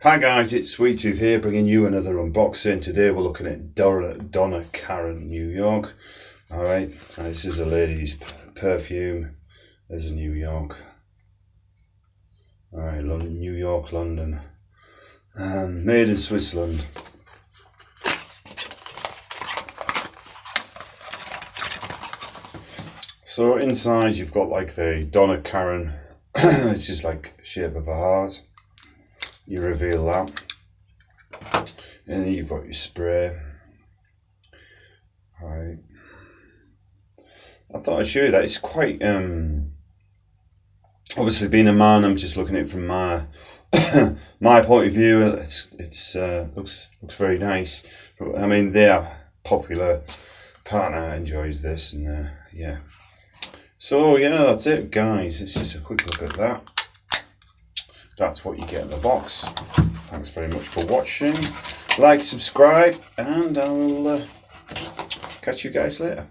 Hi guys, it's Sweet Tooth here, bringing you another unboxing. Today we're looking at Donna Karren, New York. Alright, this is a lady's perfume. There's a New York. Alright, New York, London. Made in Switzerland. So inside you've got like the Donna Karren. It's just like shape of a heart. You reveal that, and then you've got your spray. Alright, I thought I'd show you that. It's quite obviously, being a man, I'm just looking at it from my my point of view. It's looks very nice. I mean, they are popular. Partner enjoys this, and yeah. So yeah, that's it, guys. It's just a quick look at that. That's what you get in the box. Thanks very much for watching. Like, subscribe, and I will catch you guys later.